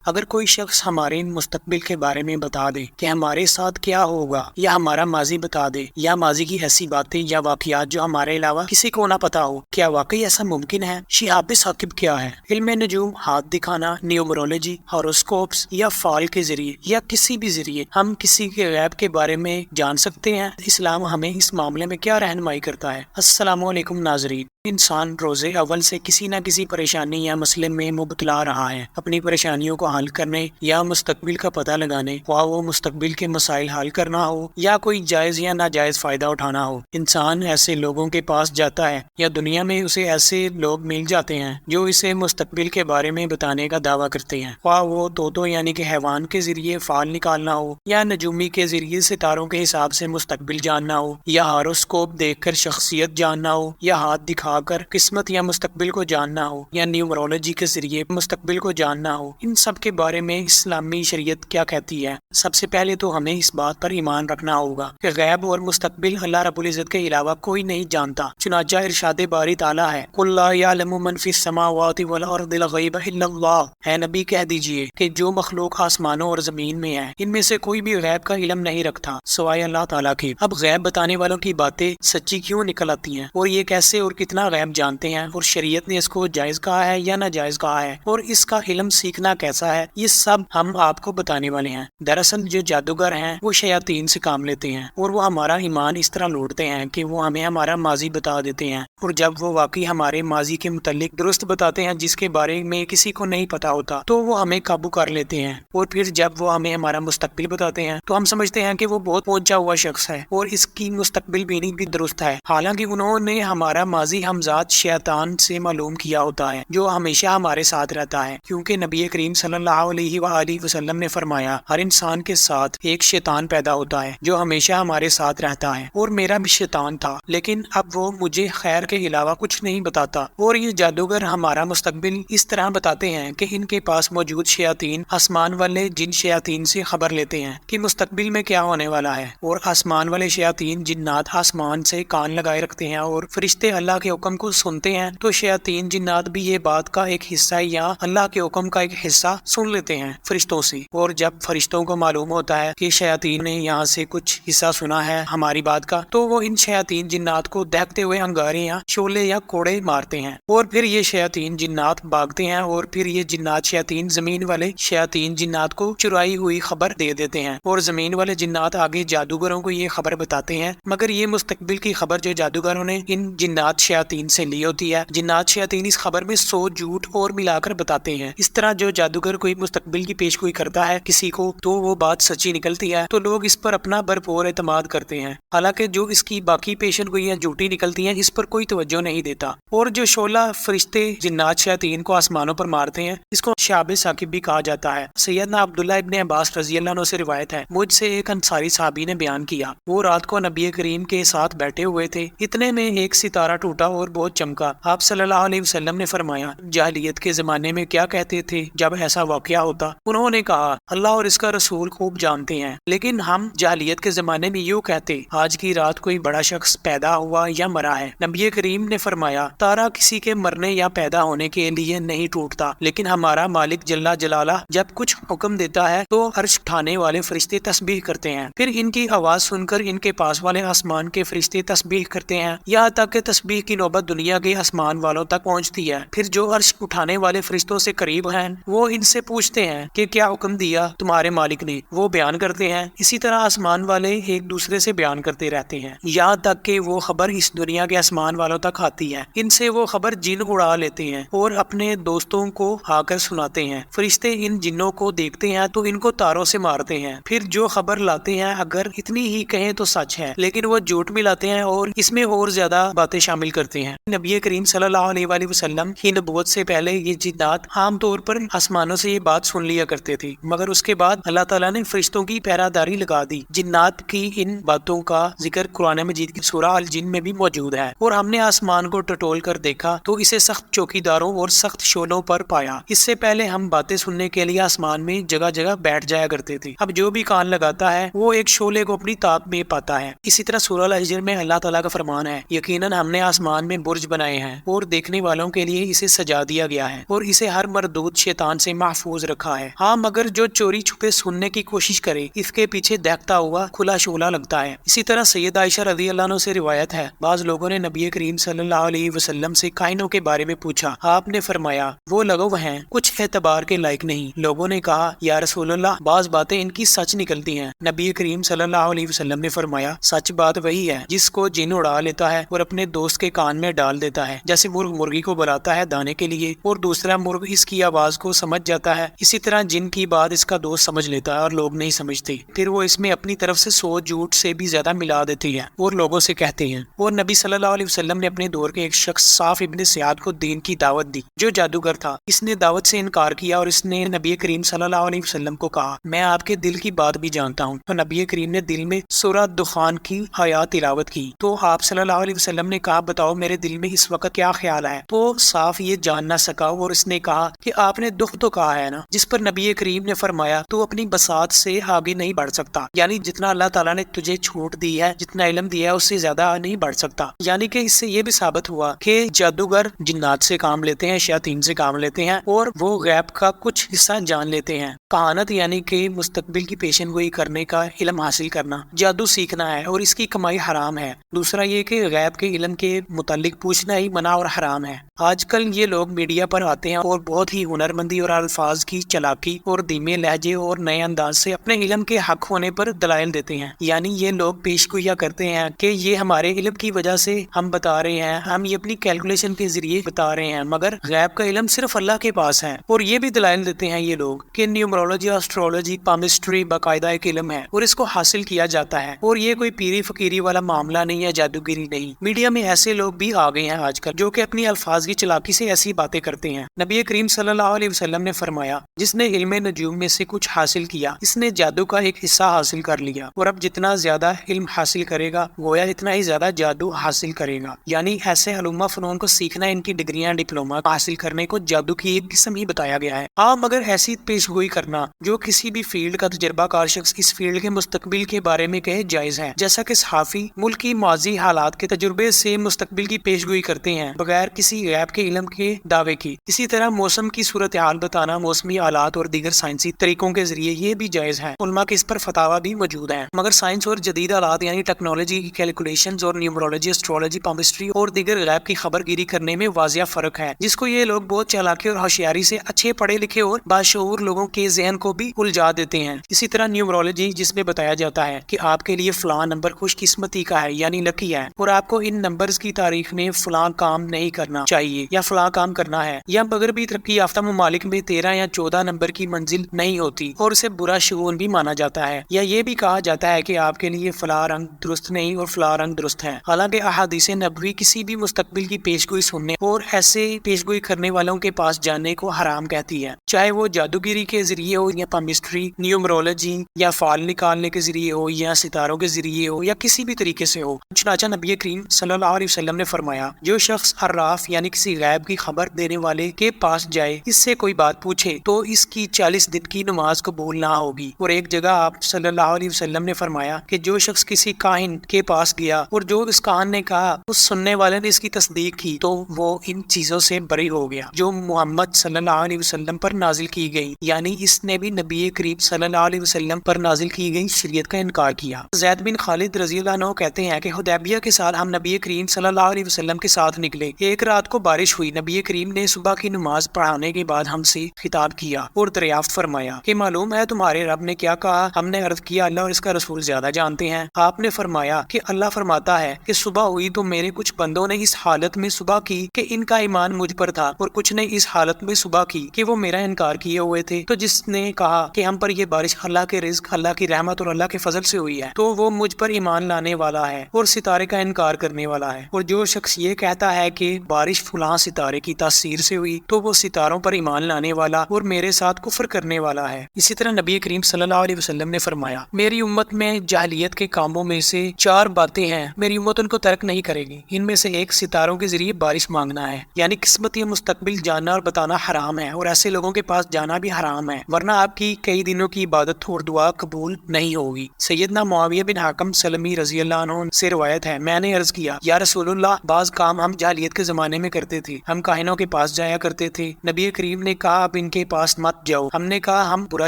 اگر کوئی شخص ہمارے مستقبل کے بارے میں بتا دے کہ ہمارے ساتھ کیا ہوگا، یا ہمارا ماضی بتا دے، یا ماضی کی ایسی باتیں یا واقعات جو ہمارے علاوہ کسی کو نہ پتا ہو، کیا واقعی ایسا ممکن ہے؟ شہاب ثاقب کیا ہے؟ علم نجوم، ہاتھ دکھانا، نیومرولوجی، ہاروسکوپس یا فال کے ذریعے یا کسی بھی ذریعے ہم کسی کے غیب کے بارے میں جان سکتے ہیں؟ اسلام ہمیں اس معاملے میں کیا رہنمائی کرتا ہے؟ السلام علیکم ناظرین، انسان روز اول سے کسی نہ کسی پریشانی یا مسئلے میں مبتلا رہا ہے۔ اپنی پریشانیوں کو حل کرنے یا مستقبل کا پتہ لگانے، خواہ وہ مستقبل کے مسائل حل کرنا ہو یا کوئی جائز یا ناجائز فائدہ اٹھانا ہو، انسان ایسے لوگوں کے پاس جاتا ہے یا دنیا میں اسے ایسے لوگ مل جاتے ہیں جو اسے مستقبل کے بارے میں بتانے کا دعویٰ کرتے ہیں، خواہ وہ طوطوں یعنی کہ حیوان کے ذریعے فال نکالنا ہو، یا نجومی کے ذریعے ستاروں کے حساب سے مستقبل جاننا ہو، یا ہاروسکوپ دیکھ کر شخصیت جاننا ہو، یا ہاتھ دکھا کر قسمت یا مستقبل کو جاننا ہو، یا نیومرولوجی کے ذریعے مستقبل کو جاننا ہو۔ ان سب کے بارے میں اسلامی شریعت کیا کہتی ہے؟ سب سے پہلے تو ہمیں اس بات پر ایمان رکھنا ہوگا کہ غیب اور مستقبل اللہ رب العزت کے علاوہ کوئی نہیں جانتا، چنانچہ ارشاد باری تعالیٰ ہے، قُل لَا يَعْلَمُ مَن فِي السَّمَاوَاتِ وَالْأَرْضِ الْغَيْبَ إِلَّا اللَّهُ، اے نبی کہہ دیجئے کہ جو مخلوق آسمانوں اور زمین میں ہے ان میں سے کوئی بھی غیب کا علم نہیں رکھتا سوائے اللہ تعالیٰ کے۔ اب غیب بتانے والوں کی باتیں سچی کیوں نکل آتی ہیں، اور یہ کیسے اور کتنا غیب جانتے ہیں، اور شریعت نے اس کو جائز کہا ہے یا ناجائز کہا ہے، اور اس کا علم سیکھنا کیسا ہے، یہ سب ہم آپ کو بتانے والے ہیں۔ دراصل جو جادوگر ہیں وہ شیاطین سے کام لیتے ہیں، اور وہ ہمارا ایمان اس طرح لوٹتے ہیں کہ وہ ہمیں ہمارا ماضی بتا دیتے ہیں، اور جب وہ واقعی ہمارے ماضی کے متعلق درست بتاتے ہیں جس کے بارے میں کسی کو نہیں پتا ہوتا تو وہ ہمیں قابو کر لیتے ہیں، اور پھر جب وہ ہمیں ہمارا مستقبل بتاتے ہیں تو ہم سمجھتے ہیں کہ وہ بہت پہنچا ہوا شخص ہے اور اس کی مستقبل بینی بھی درست ہے، حالانکہ انہوں نے ہمارا ماضی ہمذات شیطان سے معلوم کیا ہوتا ہے جو ہمیشہ ہمارے ساتھ رہتا ہے، کیونکہ نبی کریم صلی اللہ علیہ وآلہ وسلم نے فرمایا، ہر انسان کے ساتھ ایک شیطان پیدا ہوتا ہے جو ہمیشہ ہمارے ساتھ رہتا ہے، اور میرا بھی شیطان تھا، لیکن اب وہ مجھے خیر کے علاوہ کچھ نہیں بتاتا۔ اور یہ جادوگر ہمارا مستقبل اس طرح بتاتے ہیں کہ ان کے پاس موجود شیاطین آسمان والے جن شیاطین سے خبر لیتے ہیں کہ مستقبل میں کیا ہونے والا ہے، اور آسمان والے شیاطین جنات آسمان سے کان لگائے رکھتے ہیں، اور فرشتے اللہ کے حکم کو سنتے ہیں، تو شیاطین جنات بھی یہ بات کا ایک حصہ یا اللہ کے حکم کا ایک حصہ سن لیتے ہیں فرشتوں سے، اور جب فرشتوں کو معلوم ہوتا ہے کہ شیاطین نے یہاں سے کچھ حصہ سنا ہے ہماری بات کا، تو وہ ان شیاطین جنات کو دہتے ہوئے انگارے یا شعلے یا کوڑے مارتے ہیں، اور پھر یہ شیاطین جنات بھاگتے ہیں، اور پھر یہ جنات شیاطین زمین والے شیاطین جنات کو چرائی ہوئی خبر دے دیتے ہیں، اور زمین والے جنات آگے جادوگروں کو یہ خبر بتاتے ہیں، مگر یہ مستقبل کی خبر جو جادوگروں نے ان جنات شیاطین سے لی ہوتی ہے، جنات شیاطین اس خبر میں 100 جھوٹ اور ملا کر بتاتے ہیں۔ اس طرح جو جادوگر کوئی مستقبل کی پیش گوئی کرتا ہے کسی کو تو وہ بات سچی نکلتی ہے، تو لوگ اس پر اپنا بھرپور اعتماد کرتے ہیں، حالانکہ جو اس کی باقی پیشن گوئیاں جھوٹی نکلتی ہیں اس پر کوئی توجہ نہیں دیتا۔ اور جو شعلہ فرشتے جنات شیاطین کو آسمانوں پر مارتے ہیں اس کو شہاب ثاقب بھی کہا جاتا ہے۔ سیدنا عبداللہ ابن عباس رضی اللہ عنہ سے روایت ہے، مجھ سے ایک انصاری صحابی نے بیان کیا، وہ رات کو نبی کریم کے ساتھ بیٹھے ہوئے تھے، اتنے میں ایک ستارہ ٹوٹا اور بہت چمکا۔ آپ صلی اللہ علیہ وسلم نے فرمایا، جاہلیت کے زمانے میں کیا کہتے تھے جب ایسا واقعہ ہوتا؟ انہوں نے کہا، اللہ اور اس کا رسول خوب جانتے ہیں، لیکن ہم جاہلیت کے زمانے میں یوں کہتے، آج کی رات کوئی بڑا شخص پیدا ہوا یا مرا ہے۔ نبی کریم نے فرمایا، تارا کسی کے مرنے یا پیدا ہونے کے لیے نہیں ٹوٹتا، لیکن ہمارا مالک جل جلالہ جب کچھ حکم دیتا ہے تو عرش اٹھانے والے فرشتے تسبیح کرتے ہیں، پھر ان کی آواز سن کر ان کے پاس والے آسمان کے فرشتے تسبیح کرتے ہیں، یہاں تک کہ تسبیح کی نوبت دنیا کے آسمان والوں تک پہنچتی ہے، پھر جو عرش اٹھانے والے فرشتوں سے قریب ہیں وہ ان سے پوچھتے ہیں کہ کیا حکم دیا تمہارے مالک نے، وہ بیان کرتے ہیں، اسی طرح آسمان والے ایک دوسرے سے بیان کرتے رہتے ہیں، یہاں تک کہ وہ خبر اس دنیا کے آسمان والوں تک آتی ہے، ان سے وہ خبر جن اڑا لیتے ہیں اور اپنے دوستوں کو آ کر سناتے ہیں، فرشتے ان جنوں کو دیکھتے ہیں تو ان کو تاروں سے مارتے ہیں، پھر جو خبر لاتے ہیں اگر اتنی ہی کہیں تو سچ ہے، لیکن وہ جھوٹ ملاتے ہیں اور اس میں اور زیادہ باتیں شامل کرتے ہیں۔ نبی کریم صلی اللہ علیہ وآلہ وسلم کی نبوت سے پہلے یہ جنات عام طور پر آسمانوں سے یہ بات سن لیا کرتے تھے، مگر اس کے بعد اللہ تعالیٰ نے فرشتوں کی پہراداری لگا دی۔ جنات کی ان باتوں کا ذکر قرآن مجید کی سورہ الجن میں بھی موجود ہے، اور ہم نے آسمان کو ٹٹول کر دیکھا تو اسے سخت چوکیداروں اور سخت شعلوں پر پایا۔ اس سے پہلے ہم باتیں سننے کے لیے آسمان میں جگہ جگہ بیٹھ جایا کرتے تھے، اب جو بھی کان لگاتا ہے وہ ایک شعلے کو اپنی طاق میں پاتا ہے۔ اسی طرح سورہ الحجر میں اللہ تعالیٰ کا فرمان ہے، یقیناً ہم نے آسمان آسمان میں برج بنائے ہیں اور دیکھنے والوں کے لیے اسے سجا دیا گیا ہے اور اسے ہر مردود شیطان سے محفوظ رکھا ہے۔ ہاں مگر جو چوری چھپے سننے کی کوشش کرے اس کے پیچھے دیکھتا ہوا کھلا شعلہ لگتا ہے۔ اسی طرح سید عائشہ رضی اللہ عنہ سے روایت ہے، بعض لوگوں نے نبی کریم صلی اللہ علیہ وسلم سے کائنوں کے بارے میں پوچھا، آپ نے فرمایا وہ لغو ہیں، کچھ اعتبار کے لائق نہیں۔ لوگوں نے کہا یا رسول اللہ بعض باتیں ان کی سچ نکلتی ہیں۔ نبی کریم صلی اللہ علیہ وسلم نے فرمایا سچ بات وہی ہے جس کو جن اڑا لیتا ہے اور اپنے دوست کے کان میں ڈال دیتا ہے، جیسے مرغ مرغی کو بلاتا ہے دانے کے لیے اور دوسرا مرغ اس کی آواز کو سمجھ جاتا ہے، اسی طرح جن کی بات اس کا دوست سمجھ لیتا ہے اور لوگ نہیں سمجھتے، پھر وہ اس میں اپنی طرف سے 100 جھوٹ سے بھی زیادہ ملا دیتی ہے اور لوگوں سے کہتے ہیں۔ اور نبی صلی اللہ علیہ وسلم نے اپنے دور کے ایک شخص صاف ابن سیاد کو دین کی دعوت دی جو جادوگر تھا۔ اس نے دعوت سے انکار کیا اور اس نے نبی کریم صلی اللہ علیہ وسلم کو کہا میں آپ کے دل کی بات بھی جانتا ہوں، تو نبی کریم نے دل میں سورہ دخان کی آیات تلاوت کی تو آپ صلی اللہ علیہ وسلم نے کہا بتاؤ میرے دل میں اس وقت کیا خیال ہے، تو صاف یہ جان نہ سکا اور اس نے کہا کہ آپ نے دکھ تو کہا ہے نا، جس پر نبی کریم نے فرمایا تو اپنی بساط سے آگے نہیں بڑھ سکتا، یعنی جتنا اللہ تعالیٰ نے تجھے چھوٹ دی ہے، جتنا علم دیا ہے اس سے زیادہ نہیں بڑھ سکتا۔ یعنی کہ اس سے یہ بھی ثابت ہوا کہ جادوگر جنات سے کام لیتے ہیں، شیاطین سے کام لیتے ہیں اور وہ غیب کا کچھ حصہ جان لیتے ہیں۔ کہانت یعنی کہ مستقبل کی پیشن گوئی کرنے کا علم حاصل کرنا، جادو سیکھنا ہے اور اس کی کمائی حرام ہے۔ دوسرا یہ کہ غیب کے علم کے متعلق پوچھنا ہی منع اور حرام ہے۔ آج کل یہ لوگ میڈیا پر آتے ہیں اور بہت ہی ہنرمندی اور الفاظ کی چلاکی اور دھیمے لہجے اور نئے انداز سے اپنے علم کے حق ہونے پر دلائل دیتے ہیں، یعنی یہ لوگ پیش گوئیاں کرتے ہیں کہ یہ ہمارے علم کی وجہ سے ہم بتا رہے ہیں، ہم یہ اپنی کیلکولیشن کے ذریعے بتا رہے ہیں، مگر غیب کا علم صرف اللہ کے پاس ہے۔ اور یہ بھی دلائل دیتے ہیں یہ لوگ کہ نیومرولوجی، اسٹرولوجی، پامسٹری باقاعدہ ایک علم ہے اور اس کو حاصل کیا جاتا ہے اور یہ کوئی پیری فقیری والا معاملہ نہیں ہے، جادوگری نہیں۔ میڈیا میں ایسے لوگ بھی آ گئے ہیں آج کل جو کہ اپنی الفاظ کی چلاکی سے ایسی باتیں کرتے ہیں۔ نبی کریم صلی اللہ علیہ وسلم نے فرمایا جس نے علم نجوم میں سے کچھ حاصل کیا اس نے جادو کا ایک حصہ حاصل کر لیا، اور اب جتنا زیادہ علم حاصل کرے گا گویا اتنا ہی زیادہ جادو حاصل کرے گا۔ یعنی ایسے علومہ فنون کو سیکھنا، ان کی ڈگریاں ڈپلوما حاصل کرنے کو جادو کی ایک قسم ہی بتایا گیا ہے۔ ہاں مگر ایسی پیش گوئی کرنا جو کسی بھی فیلڈ کا تجربہ کار شخص اس فیلڈ کے مستقبل کے بارے میں کہے جائز ہے، جیسا کہ صحافی ملک کی ماضی حالات کے تجربے سے مستقبل کی پیش گوئی کرتے ہیں بغیر کسی غیب کے علم کے دعوے کی۔ اسی طرح موسم کی صورتحال بتانا موسمی آلات اور دیگر سائنسی طریقوں کے ذریعے یہ بھی جائز ہے۔ علماء کے اس پر فتاوی بھی موجود ہیں، مگر سائنس اور جدید آلات یعنی ٹیکنالوجی کی کیلکولیشنز اور نیومرولوجی، اسٹرولوجی، پامسٹری اور دیگر غیب کی خبر گیری کرنے میں واضح فرق ہے، جس کو یہ لوگ بہت چالاکی اور ہوشیاری سے اچھے پڑھے لکھے اور باشعور لوگوں کے ذہن کو بھی الجھا دیتے ہیں۔ اسی طرح نیومرولوجی جس میں بتایا جاتا ہے کہ آپ کے لیے فلاں نمبر خوش قسمتی کا ہے یعنی لکی ہے اور آپ کو ان نمبرز کی تاریخ میں فلاں کام نہیں کرنا چاہیے یا فلاں کام کرنا ہے، یا مگر بھی ترقی یافتہ ممالک میں 13 یا 14 نمبر کی منزل نہیں ہوتی اور اسے برا شگون بھی مانا جاتا ہے، یا یہ بھی کہا جاتا ہے کہ آپ کے لیے فلاں رنگ درست نہیں اور فلاں رنگ درست ہے۔ حالانکہ احادیث نبوی کسی بھی مستقبل کی پیش گوئی سننے اور ایسے پیش گوئی کرنے والوں کے پاس جانے کو حرام کہتی ہے، چاہے وہ جادوگری کے ذریعے ہو یا پامسٹری، نیومرولوجی یا فال نکالنے کے ذریعے ہو یا ستاروں کے ذریعے ہو یا کسی بھی طریقے سے ہو۔ چنانچہ نبی کریم صلی اللہ علیہ وسلم نے فرمایا جو شخص عراف یعنی کسی غیب کی خبر دینے والے کے پاس جائے، اس سے کوئی بات پوچھے تو اس کی 40 دن کی نماز قبول نہ ہوگی۔ اور ایک جگہ آپ صلی اللہ علیہ وسلم نے فرمایا کہ جو شخص کسی کاہن کے پاس گیا اور جو اس کاہن نے کہا اس سننے والے نے اس کی تصدیق کی تو وہ ان چیزوں سے بری ہو گیا جو محمد صلی اللہ علیہ وسلم پر نازل کی گئی، یعنی اس نے بھی نبی کریم صلی اللہ علیہ وسلم پر نازل کی گئی شریعت کا انکار کیا۔ زید بن خالد رضی اللہ عنہ کہتے ہیں کہ حدیبیہ کے سال ہم نبی کریم صلی اللہ علیہ وسلم کے ساتھ نکلے، ایک رات کو بارش ہوئی، نبی کریم نے صبح کی نماز پڑھانے کے بعد ہم سے خطاب کیا اور دریافت فرمایا کہ معلوم ہے تمہارے رب نے کیا کہا؟ ہم نے عرض کیا اللہ اور اس کا رسول زیادہ جانتے ہیں۔ آپ نے فرمایا کہ اللہ فرماتا ہے کہ صبح ہوئی تو میرے کچھ بندوں نے اس حالت میں صبح کی کہ ان کا ایمان مجھ پر تھا اور کچھ نے اس حالت میں صبح کی کہ وہ میرا انکار کیے ہوئے تھے، تو جس نے کہا کہ ہم پر یہ بارش اللہ کے رزق، اللہ کی رحمت اور اللہ کے فضل سے ہوئی ہے تو وہ مجھ پر ایمان لانے والا ہے اور ستارے کا انکار کرنے والا ہے، اور جو شخص یہ کہتا ہے کہ بارش فلاں ستارے کی تاثیر سے ہوئی تو وہ ستاروں پر ایمان لانے والا اور میرے ساتھ کفر کرنے والا ہے۔ اسی طرح نبی کریم صلی اللہ علیہ وسلم نے فرمایا میری امت میں جاہلیت کے کاموں میں سے 4 باتیں ہیں، میری امت ان کو ترک نہیں کرے گی، ان میں سے ایک ستاروں کے ذریعے بارش مانگنا ہے، یعنی قسمت یا مستقبل جاننا اور بتانا حرام ہے اور ایسے لوگوں کے پاس جانا بھی حرام ہے، ورنہ آپ کی کئی دنوں کی عبادت اور دعا قبول نہیں ہوگی۔ سیدنا معاویہ بن حاکم سلمی رضی اللہ عنہ سے روایت ہے میں نے عرض کیا یا رسول اللہ بعض کام ہم جاہلیت کے زمانے میں کرتے تھے، ہم کاہنوں کے پاس جایا کرتے تھے، نبی کریم نے کہا اب ان کے پاس مت جاؤ، ہم نے کہا ہم برا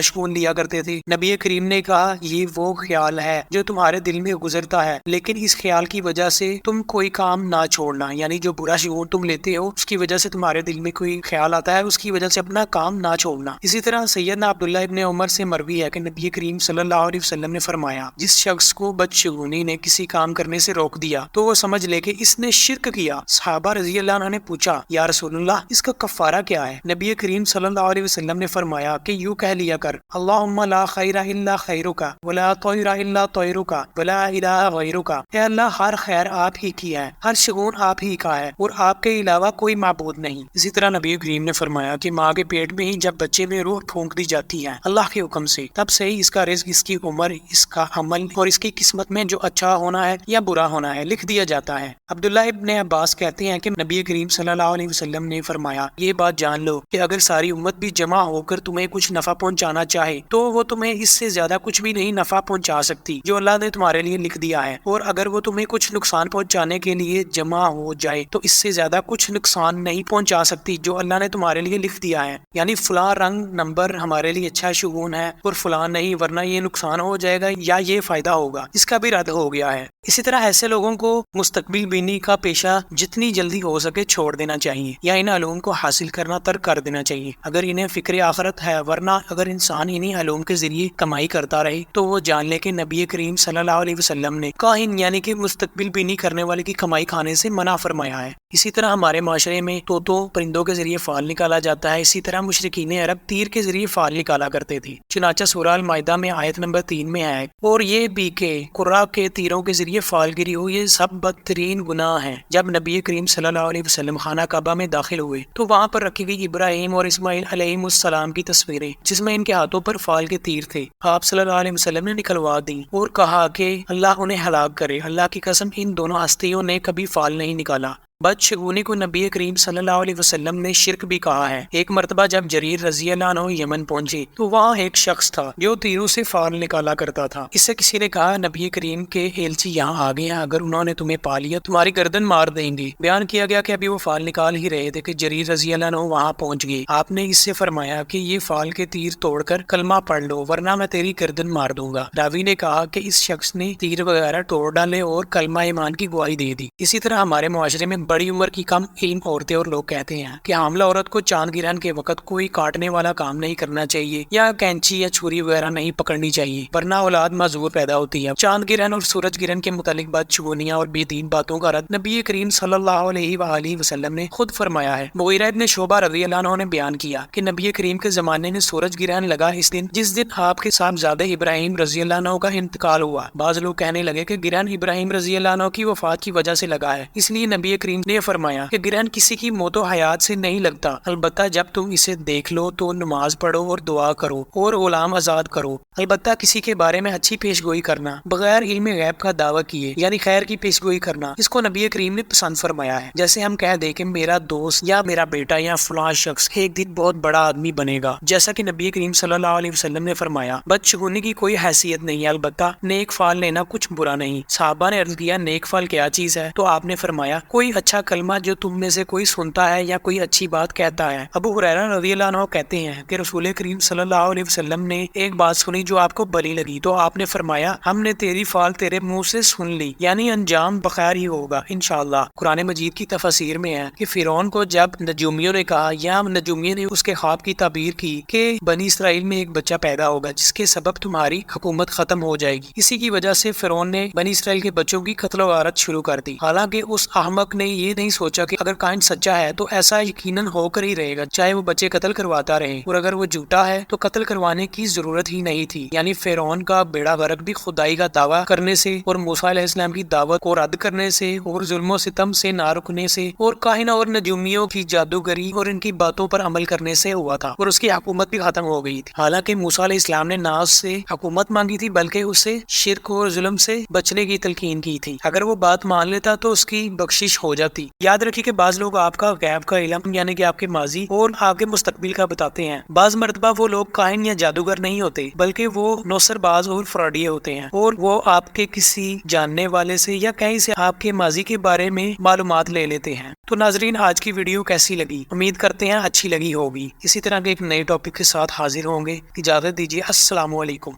شگون لیا کرتے تھے، نبی کریم نے کہا یہ وہ خیال ہے جو تمہارے دل میں گزرتا ہے، لیکن اس خیال کی وجہ سے تم کوئی کام نہ چھوڑنا، یعنی جو برا شگون تم لیتے ہو اس کی وجہ سے تمہارے دل میں کوئی خیال آتا ہے، اس کی وجہ سے اپنا کام نہ چھوڑنا۔ اسی طرح سیدنا عبداللہ ابن عمر سے مروی ہے کہ نبی کریم صلی اللہ علیہ وسلم نے فرمایا جس شخص کو بدشگونی نے کسی کام کرنے سے روک دیا تو وہ سمجھ لے کہ اس نے شرک کیا۔ صحابہ رضی اللہ عنہ نے پوچھا یا رسول اللہ اس کا کفارہ کیا ہے؟ نبی کریم صلی اللہ علیہ وسلم نے فرمایا کہ یوں کہہ لیا کر اللہم لا خیر الا خیرک ولا طیر الا طیرک ولا الہ غیرک، اے اللہ ہر خیر آپ ہی کی ہے، ہر شگون آپ ہی کا ہے اور آپ کے علاوہ کوئی معبود نہیں۔ اسی طرح نبی کریم نے فرمایا کہ ماں کے پیٹ میں ہی جب بچے میں روح پھونک دی جاتی ہے اللہ کے حکم سے، تب سے ہی اس کا رزق، اس کی عمر، اس کا عمل اور اس کی قسمت میں جو اچھا ہونا ہے یا برا ہونا ہے لکھ دیا جاتا ہے۔ عبداللہ ابن عباس کہتے ہیں کہ نبی کریم صلی اللہ علیہ وسلم نے فرمایا یہ بات جان لو کہ اگر ساری امت بھی جمع ہو کر تمہیں کچھ نفع پہنچانا چاہے تو وہ تمہیں اس سے زیادہ کچھ بھی نہیں نفع پہنچا سکتی جو اللہ نے تمہارے لیے لکھ دیا ہے، اور اگر وہ تمہیں کچھ نقصان پہنچانے کے لیے جمع ہو جائے تو اس سے زیادہ کچھ نقصان نہیں پہنچا سکتی جو اللہ نے تمہارے لیے لکھ دیا ہے، یعنی فلاں رنگ نمبر ہمارے لیے اچھا شگون ہے اور فلاں نہیں، ورنہ یہ نقصان ہو جائے گا یا یہ فائدہ ہوگا، اس کا بھی رد ہو گیا ہے۔ اسی طرح ایسے لوگوں کو مستقبل بینی کا پیشہ جتنی جلدی ہو سکے چھوڑ دینا چاہیے یا ان علوم کو حاصل کرنا ترک کر دینا چاہیے اگر انہیں فکر آخرت ہے، ورنہ اگر انسان انہی علوم کے ذریعے کمائی کرتا رہے تو وہ جان لے کہ نبی کریم صلی اللہ علیہ وسلم نے کاہن یعنی کہ مستقبل بینی کرنے والے کی کمائی کھانے سے منع فرمایا ہے۔ اسی طرح ہمارے معاشرے میں طوطوں پرندوں کے ذریعے فال نکالا جاتا ہے، اسی طرح مشرکین عرب تیر کے ذریعے فال نکالا کرتے تھے، چنانچہ سورہ المائدہ میں آیت نمبر 3 میں ہے اور یہ بھی کہ قرہ کے تیروں کے ذریعے فال گری ہو یہ سب بدترین گناہ ہیں۔ جب نبی کریم صلی اللہ علیہ وسلم خانہ کعبہ میں داخل ہوئے تو وہاں پر رکھی گئی ابراہیم اور اسماعیل علیہ السلام کی تصویریں جس میں ان کے ہاتھوں پر فال کے تیر تھے، آپ صلی اللہ علیہ وسلم نے نکلوا دی اور کہا کہ اللہ انہیں ہلاک کرے، اللہ کی قسم ان دونوں ہستیوں نے کبھی فال نہیں نکالا۔ بدشگونی کو نبی کریم صلی اللہ علیہ وسلم نے شرک بھی کہا ہے۔ ایک مرتبہ جب جریر رضی اللہ عنہ یمن پہنچے تو وہاں ایک شخص تھا جو تیروں سے فال نکالا کرتا تھا، اس سے کسی نے کہا نبی کریم کے ایلچی یہاں آ گئے ہیں، اگر انہوں نے تمہیں پا لیا تمہاری گردن مار دیں گے۔ بیان کیا گیا کہ ابھی وہ فال نکال ہی رہے تھے کہ جریر رضی اللہ عنہ وہاں پہنچ گئے، آپ نے اس سے فرمایا کہ یہ فال کے تیر توڑ کر کلمہ پڑھ لو ورنہ میں تیری گردن مار دوں گا۔ راوی نے کہا کہ اس شخص نے تیر وغیرہ توڑ ڈالے اور کلمہ ایمان کی گواہی دے دی۔ اسی طرح ہمارے معاشرے میں بڑی عمر کی کم علم عورتیں اور لوگ کہتے ہیں کہ حاملہ عورت کو چاند گرہن کے وقت کوئی کاٹنے والا کام نہیں کرنا چاہیے یا کینچی یا چھری وغیرہ نہیں پکڑنی چاہیے ورنہ اولاد معذور پیدا ہوتی ہے۔ چاند گرہن اور سورج گرہن کے متعلق بدشگونیاں اور بے دین باتوں کا رد نبی کریم صلی اللہ علیہ وآلہ وسلم نے خود فرمایا ہے۔ مغیرہ ابن شعبہ رضی اللہ عنہ نے بیان کیا کہ نبی کریم کے زمانے میں سورج گرہن لگا اس دن جس دن آپ کے صاحبزادہ ابراہیم رضی اللہ عنہ کا انتقال ہوا۔ بعض لوگ کہنے لگے کہ گرہن ابراہیم رضی اللہ عنہ کی وفات کی وجہ سے لگا ہے، اس لیے نبی کریم نے فرمایا کہ گرہن کسی کی موت و حیات سے نہیں لگتا، البتہ جب تم اسے دیکھ لو تو نماز پڑھو اور دعا کرو اور غلام آزاد کرو، البتہ کسی کے بارے میں اچھی پیش گوئی کرنا بغیر علم غیب کا دعویٰ کیے یعنی خیر کی پیش گوئی کرنا، اس کو نبی کریم نے پسند فرمایا ہے۔ جیسے ہم کہہ دیں کہ میرا دوست یا میرا بیٹا یا فلاں شخص ایک دن بہت بڑا آدمی بنے گا، جیسا کہ نبی کریم صلی اللہ علیہ وسلم نے فرمایا بدشگونی کی کوئی حیثیت نہیں ہے، البتہ نیک فال لینا کچھ برا نہیں۔ صحابہ نے عرض کیا نیک فال کیا چیز ہے؟ تو آپ نے فرمایا کوئی اچھا کلمہ جو تم میں سے کوئی سنتا ہے یا کوئی اچھی بات کہتا ہے۔ ابو ہریرہ رضی اللہ عنہ کہتے ہیں کہ رسول کریم صلی اللہ علیہ وسلم نے ایک بات سنی جو آپ کو بری لگی تو آپ نے فرمایا ہم نے تیری فال تیرے منہ سے سن لی، یعنی انجام بخیر ہی ہوگا انشاءاللہ۔ قرآن مجید کی تفاسیر میں ہے کہ فرعون کو جب نجومیوں نے کہا یا نجومیوں نے اس کے خواب کی تعبیر کی کہ بنی اسرائیل میں ایک بچہ پیدا ہوگا جس کے سبب تمہاری حکومت ختم ہو جائے گی، اسی کی وجہ سے فرعون نے بنی اسرائیل کے بچوں کی قتل و غارت شروع کر دی۔ حالانکہ اس احمق نے یہ نہیں سوچا کہ اگر کائن سچا ہے تو ایسا یقیناً ہو کر ہی رہے گا چاہے وہ بچے قتل کرواتا رہے، اور اگر وہ جھوٹا ہے تو قتل کروانے کی ضرورت ہی نہیں تھی۔ یعنی فرعون کا بیڑا غرق بھی خدائی کا دعویٰ کرنے سے اور موسیٰ علیہ السلام کی دعوت کو رد کرنے سے اور ظلم و ستم سے نہ رکنے سے اور کاہنوں اور نجومیوں کی جادوگری اور ان کی باتوں پر عمل کرنے سے ہوا تھا، اور اس کی حکومت بھی ختم ہو گئی تھی۔ حالانکہ موسیٰ علیہ السلام نے نہ اس سے حکومت مانگی تھی بلکہ اسے شرک اور ظلم سے بچنے کی تلقین کی تھی، اگر وہ بات مان لیتا تو اس کی بخشش ہو جا غلطی۔ یاد رکھیے کہ بعض لوگ آپ کا غیب کا علم یعنی کہ آپ کے ماضی اور آپ کے مستقبل کا بتاتے ہیں۔ بعض مرتبہ وہ لوگ کاہن یا جادوگر نہیں ہوتے بلکہ وہ نوسر باز اور فراڈیے ہوتے ہیں، اور وہ آپ کے کسی جاننے والے سے یا کہیں سے آپ کے ماضی کے بارے میں معلومات لے لیتے ہیں۔ تو ناظرین، آج کی ویڈیو کیسی لگی؟ امید کرتے ہیں اچھی لگی ہوگی۔ اسی طرح کے ایک نئے ٹاپک کے ساتھ حاضر ہوں گے۔ اجازت دیجیے، السلام علیکم۔